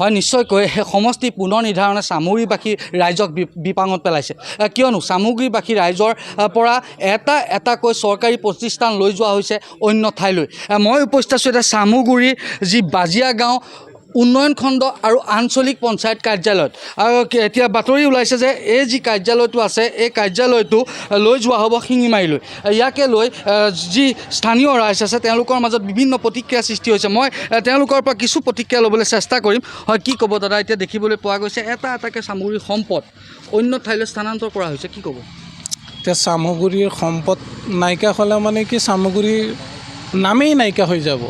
হয় নিশ্চয়কৈ সেই সমষ্টি পুনৰ নিৰ্ধাৰণে চামগুৰিবাসী ৰাইজক বিপাঙত পেলাইছে কিয়নো চামগুৰিবাসী ৰাইজৰ পৰা এটাকৈ চৰকাৰী প্ৰতিষ্ঠান লৈ যোৱা হৈছে অন্য ঠাইলৈ মই উপস্থিত আছোঁ এতিয়া চামগুৰিৰ যি বাজিয়া গাঁও উন্নয়ন খণ্ড আৰু আঞ্চলিক পঞ্চায়ত কাৰ্যালয়ত আৰু এতিয়া বাতৰি ওলাইছে যে এই যি কাৰ্যালয়টো আছে এই কাৰ্যালয়টো লৈ যোৱা হ'ব শিঙিমাৰীলৈ ইয়াকে লৈ যি স্থানীয় ৰাইজ আছে তেওঁলোকৰ মাজত বিভিন্ন প্ৰতিক্ৰিয়া সৃষ্টি হৈছে মই তেওঁলোকৰ পৰা কিছু প্ৰতিক্ৰিয়া ল'বলৈ চেষ্টা কৰিম হয় কি ক'ব দাদা এতিয়া দেখিবলৈ পোৱা গৈছে এটাকৈ চামগুৰিৰ সম্পদ অন্য ঠাইলৈ স্থানান্তৰ কৰা হৈছে কি ক'ব এতিয়া চামগুৰিৰ সম্পদ নাইকিয়া হ'লে মানে কি চামগুৰিৰ নামেই নাইকিয়া হৈ যাব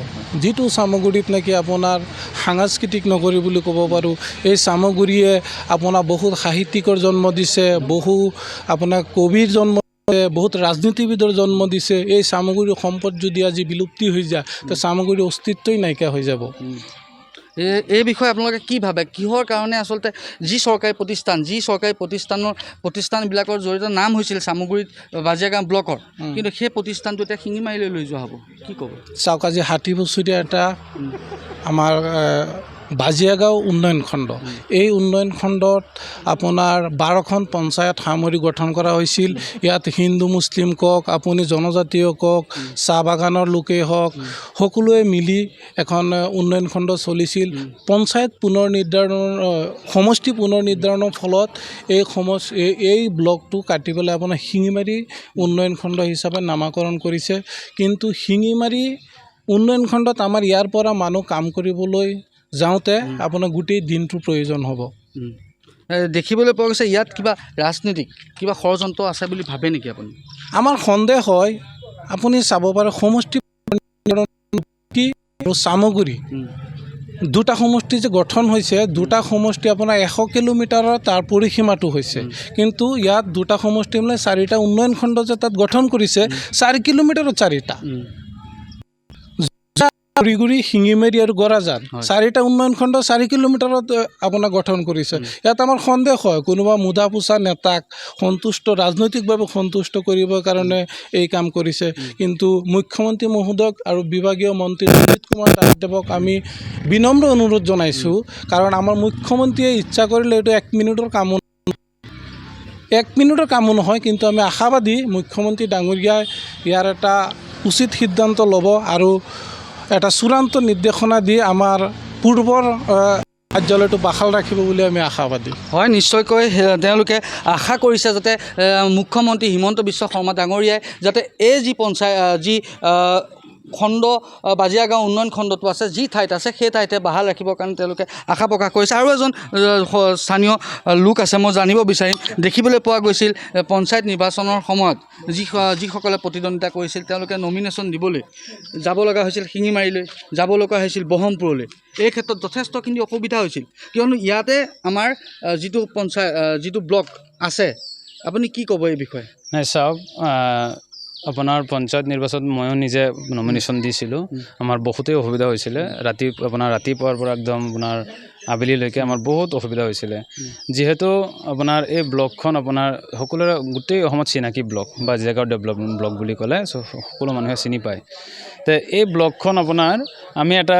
যিটো চামগুৰিত নেকি আপোনাৰ সাংস্কৃতিক নগৰী বুলি ক'ব পাৰোঁ এই চামগুৰিয়ে আপোনাৰ বহুত সাহিত্যিকৰ জন্ম দিছে বহু আপোনাৰ কবিৰ জন্ম বহুত ৰাজনীতিবিদৰ জন্ম দিছে এই চামগুৰিৰ সম্পদ যদি আজি বিলুপ্তি হৈ যায় তো চামগুৰিৰ অস্তিত্বই নাইকিয়া হৈ যাব এই বিষয়ে আপোনালোকে কি ভাবে কিহৰ কাৰণে আচলতে যি চৰকাৰী প্ৰতিষ্ঠানবিলাকৰ জৰিয়তে নাম হৈছিল চামগুৰিত বাজিয়াগাঁও ব্লকৰ কিন্তু সেই প্ৰতিষ্ঠানটো এতিয়া শিঙিমাৰীলৈ লৈ যোৱা হ'ব কি ক'ব চাওক আজি 60 বছৰীয়া এটা আমাৰ বাজিয়াগাঁও উন্নয়ন খণ্ড এই উন্নয়ন খণ্ডত আপোনাৰ 12খন পঞ্চায়ত সামৰি গঠন কৰা হৈছিল ইয়াত হিন্দু মুছলিম কওক আপুনি জনজাতীয় কওক চাহ বাগানৰ লোকেই হওক সকলোৱে মিলি এখন উন্নয়ন খণ্ড চলিছিল পঞ্চায়ত পুনৰ নিৰ্ধাৰণৰ সমষ্টি পুনৰ নিৰ্ধাৰণৰ ফলত এই ব্লকটো কাটি পেলাই আপোনাৰ শিঙিমাৰী উন্নয়ন খণ্ড হিচাপে নামাকৰণ কৰিছে কিন্তু শিঙিমাৰী উন্নয়ন খণ্ডত আমাৰ ইয়াৰ পৰা মানুহ কাম কৰিবলৈ যাওঁতে আপোনাৰ গোটেই দিনটোৰ প্ৰয়োজন হ'ব দেখিবলৈ পোৱা গৈছে ইয়াত কিবা ৰাজনীতিক কিবা ষড়যন্ত্ৰ আছে বুলি ভাবে নেকি আপুনি আমাৰ সন্দেহ হয় আপুনি চাব পাৰে সমষ্টি আৰু চামগুৰি দুটা সমষ্টি যে গঠন হৈছে দুটা সমষ্টি আপোনাৰ 100 কিলোমিটাৰৰ তাৰ পৰিসীমাটো হৈছে কিন্তু ইয়াত দুটা সমষ্টি মানে 4টা উন্নয়ন খণ্ড যে তাত গঠন কৰিছে 4 কিলোমিটাৰত 4টা গুৰি শিঙিমাৰী আৰু গৰাজান 4টা উন্নয়ন খণ্ড 4 কিলোমিটাৰত আপোনাৰ গঠন কৰিছে ইয়াত আমাৰ সন্দেহ হয় কোনোবা মুদা পোচা নেতাক ৰাজনৈতিকভাৱে সন্তুষ্ট কৰিবৰ কাৰণে এই কাম কৰিছে কিন্তু মুখ্যমন্ত্ৰী মহোদয়ক আৰু বিভাগীয় মন্ত্ৰী অমিত কুমাৰ দাসদেৱক আমি বিনম্ৰ অনুৰোধ জনাইছোঁ কাৰণ আমাৰ মুখ্যমন্ত্ৰীয়ে ইচ্ছা কৰিলে এইটো 1 মিনিটৰ কামো নহয় কিন্তু আমি আশাবাদী মুখ্যমন্ত্ৰী ডাঙৰীয়াই ইয়াৰ এটা উচিত সিদ্ধান্ত ল'ব আৰু এটা চূড়ান্ত নিৰ্দেশনা দি আমাৰ পূৰ্বৰ কাৰ্যালয়টো বাহাল ৰাখিব বুলি আমি আশাবাদী হয় নিশ্চয়কৈ তেওঁলোকে আশা কৰিছে যাতে মুখ্যমন্ত্ৰী হিমন্ত বিশ্ব শৰ্মা ডাঙৰীয়াই যাতে এই যি যি খণ্ড বাজিয়াগাঁও উন্নয়ন খণ্ডটো আছে যি ঠাইত আছে সেই ঠাইতে বাহাল ৰাখিবৰ কাৰণে তেওঁলোকে আশা প্ৰকাশ কৰিছে আৰু এজন স্থানীয় লোক আছে মই জানিব বিচাৰিম দেখিবলৈ পোৱা গৈছিল পঞ্চায়ত নিৰ্বাচনৰ সময়ত যিসকলে প্ৰতিদ্বন্দ্বিতা কৰিছিল তেওঁলোকে নমিনেশ্যন দিবলৈ যাব লগা হৈছিল শিঙিমাৰীলৈ যাব লগা হৈছিল ব্ৰহ্মপুৰলৈ এই ক্ষেত্ৰত যথেষ্টখিনি অসুবিধা হৈছিল কিয়নো ইয়াতে আমাৰ যিটো ব্লক আছে আপুনি কি ক'ব এই বিষয়ে নাই চাওক আপোনাৰ পঞ্চায়ত নিৰ্বাচনত ময়ো নিজে নমিনেশ্যন দিছিলোঁ আমাৰ বহুতেই অসুবিধা হৈছিলে ৰাতিপুৱাৰ পৰা একদম আপোনাৰ আবেলিলৈকে আমাৰ বহুত অসুবিধা হৈছিলে যিহেতু আপোনাৰ এই ব্লকখন আপোনাৰ সকলোৰে গোটেই অসমত চিনাকি ব্লক বা বাজিয়াগাঁও ডেভেলপমেণ্ট ব্লক বুলি ক'লে সকলো মানুহে চিনি পায় তো এই ব্লকখন আপোনাৰ আমি এটা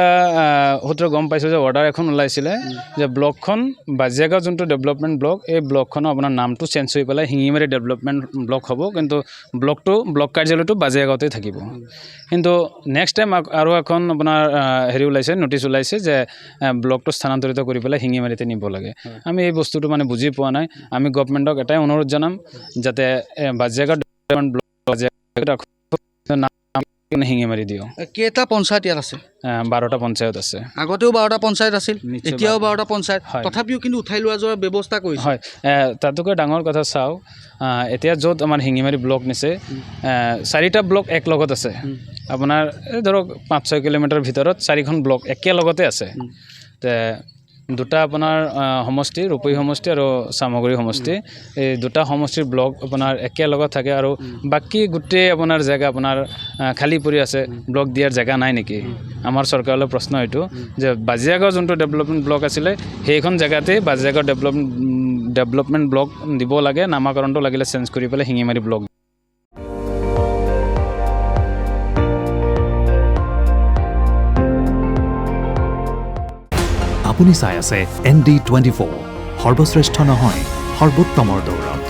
সূত্ৰে গম পাইছোঁ যে অৰ্ডাৰ এখন ওলাইছিলে যে ব্লকখন বাজিয়াগাঁও যোনটো ডেভেলপমেণ্ট ব্লক এই ব্লকখনৰ আপোনাৰ নামটো চেঞ্জ হৈ পেলাই শিঙিমাৰী ডেভেলপমেণ্ট ব্লক হ'ব কিন্তু ব্লক কাৰ্যালয়টো বাজিয়াগাঁৱতে থাকিব কিন্তু নেক্সট টাইম আৰু এখন আপোনাৰ ওলাইছে নটিচ ওলাইছে যে ব্লকটো স্থানান্তৰিত কৰি পেলাই শিঙিমাৰীতে নিব লাগে আমি এই বস্তুটো মানে বুজি পোৱা নাই আমি গভৰ্ণমেণ্টক এটাই অনুৰোধ জনাম যাতে বাজিয়াগাঁও ডেভেলপমেণ্ট ব্লক শিঙিমাৰী দিওঁ কেইটা পঞ্চায়ত ইয়াত আছে 12টা পঞ্চায়ত আছে আগতেও 12টা পঞ্চায়ত আছিল এতিয়াও 12টা পঞ্চায়ত তথাপিও কিন্তু উঠাই লোৱা যোৱাৰ ব্যৱস্থা কৰিছে হয় তাতোকৈ ডাঙৰ কথা চাওক এতিয়া য'ত আমাৰ শিঙিমাৰী ব্লক নিছে 4টা ব্লক এক লগত আছে আপোনাৰ ধৰক 5-6 কিলোমিটাৰ ভিতৰত 4খন ব্লক একেলগতে আছে দুটা আপোনাৰ সমষ্টি ৰূপহী সমষ্টি আৰু চামগুৰি সমষ্টি এই দুটা সমষ্টিৰ ব্লক আপোনাৰ একেলগত থাকে আৰু বাকী গোটেই আপোনাৰ জেগা আপোনাৰ খালী পৰি আছে ব্লক দিয়াৰ জেগা নাই নেকি আমাৰ চৰকাৰলৈ প্ৰশ্ন এইটো যে বাজিয়াগাঁও যোনটো ডেভেলপমেণ্ট ব্লক আছিলে সেইখন জেগাতে বাজিয়াগাঁও ডেভেলপমেণ্ট ব্লক দিব লাগে নামাকৰণটো লাগিলে চেঞ্জ কৰি পেলাই শিঙিমাৰী ব্লক আপুনি চাই আছে ND24 সৰ্বশ্ৰেষ্ঠ নহয় সৰ্বোত্তমৰ দৌৰত।